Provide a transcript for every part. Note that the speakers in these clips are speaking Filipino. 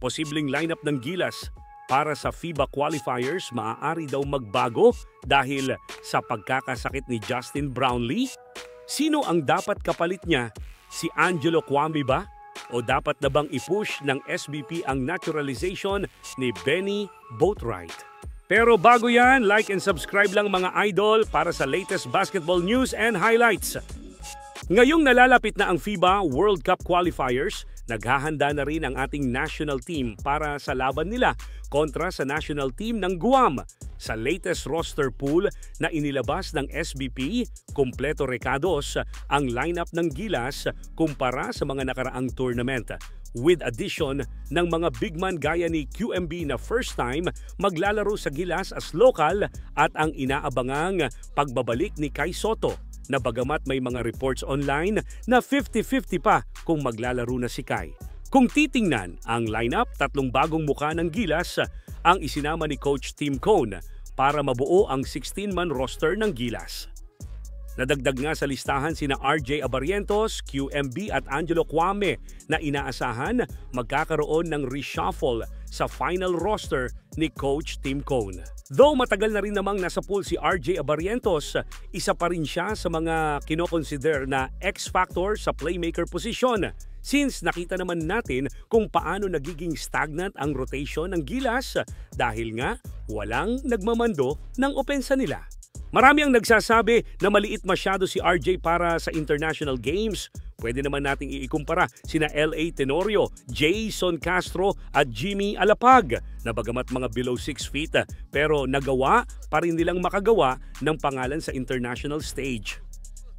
posibleng lineup ng Gilas para sa FIBA qualifiers maaari daw magbago dahil sa pagkakasakit ni Justin Brownlee? Sino ang dapat kapalit niya? Si Angelo Kwame ba? O dapat na bang i-push ng SBP ang naturalization ni Benny Boatwright? Pero bago yan, like and subscribe lang mga idol para sa latest basketball news and highlights. Ngayong nalalapit na ang FIBA World Cup qualifiers, naghahanda na rin ang ating national team para sa laban nila kontra sa national team ng Guam. Sa latest roster pool na inilabas ng SBP, kumpleto rekados ang lineup ng Gilas kumpara sa mga nakaraang tournament. With addition ng mga big man gaya ni QMB na first time maglalaro sa Gilas as local at ang inaabangang pagbabalik ni Kai Sotto na bagamat may mga reports online na 50-50 pa kung maglalaro na si Kai. Kung titingnan ang lineup, tatlong bagong muka ng Gilas ang isinama ni Coach Tim Cone para mabuo ang 16-man roster ng Gilas. Nadagdag nga sa listahan sina RJ Abarientos, QMB at Angelo Kwame na inaasahan magkakaroon ng reshuffle sa final roster ni Coach Tim Cone. Though matagal na rin namang nasa pool si RJ Abarientos, isa pa rin siya sa mga kinoconsider na X-factor sa playmaker position. Since nakita naman natin kung paano nagiging stagnant ang rotation ng Gilas dahil nga walang nagmamando ng opensa nila. Marami ang nagsasabi na maliit masyado si RJ para sa international games. Pwede naman nating iikumpara sina LA Tenorio, Jason Castro at Jimmy Alapag na bagamat mga below 6 feet pero nagawa pa rin nilang makagawa ng pangalan sa international stage.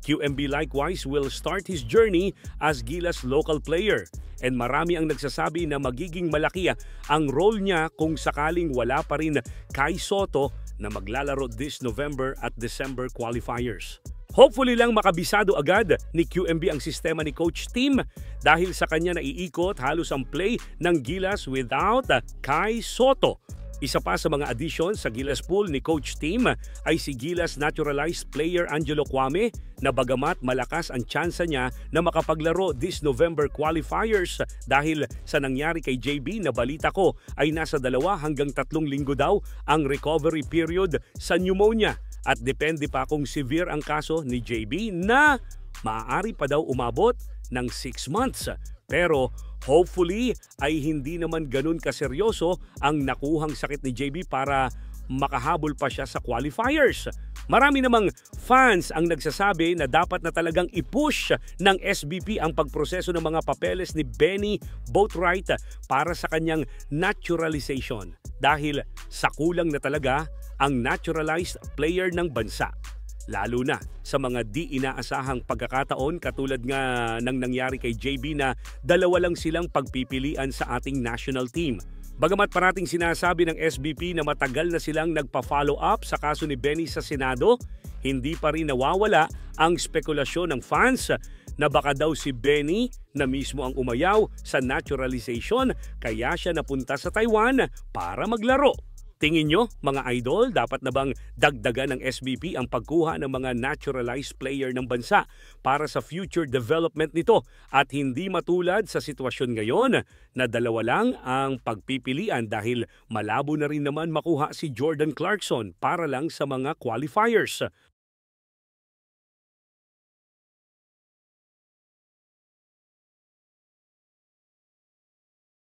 QMB likewise will start his journey as Gilas local player and marami ang nagsasabi na magiging malaki ang role niya kung sakaling wala pa rin Kai Sotto na maglalaro this November at December qualifiers. Hopefully lang makabisado agad ni QMB ang sistema ni Coach Tim dahil sa kanya naiikot halos ang play ng Gilas without Kai Sotto. Isa pa sa mga additions sa Gilas pool ni Coach Tim ay si Gilas naturalized player Angelo Kwame na bagamat malakas ang tsansa niya na makapaglaro this November qualifiers dahil sa nangyari kay JB na balita ko ay nasa 2 hanggang 3 linggo daw ang recovery period sa pneumonia at depende pa kung severe ang kaso ni JB na maaari pa daw umabot ng 6 months. Pero hopefully ay hindi naman ganun kaseryoso ang nakuhang sakit ni JB para makahabol pa siya sa qualifiers. Marami namang fans ang nagsasabi na dapat na talagang i-push ng SBP ang pagproseso ng mga papeles ni Benny Boatwright para sa kanyang naturalization dahil sa kulang na talaga ang naturalized player ng bansa. Lalo na sa mga di inaasahang pagkakataon katulad nga ng nangyari kay JB na 2 lang silang pagpipilian sa ating national team. Bagamat parating sinasabi ng SBP na matagal na silang nagpa-follow up sa kaso ni Benny sa Senado, hindi pa rin nawawala ang spekulasyon ng fans na baka daw si Benny na mismo ang umayaw sa naturalization kaya siya napunta sa Taiwan para maglaro. Tingin nyo, mga idol, dapat na bang dagdagan ng SBP ang pagkuha ng mga naturalized player ng bansa para sa future development nito at hindi matulad sa sitwasyon ngayon na 2 lang ang pagpipilian dahil malabo na rin naman makuha si Jordan Clarkson para lang sa mga qualifiers?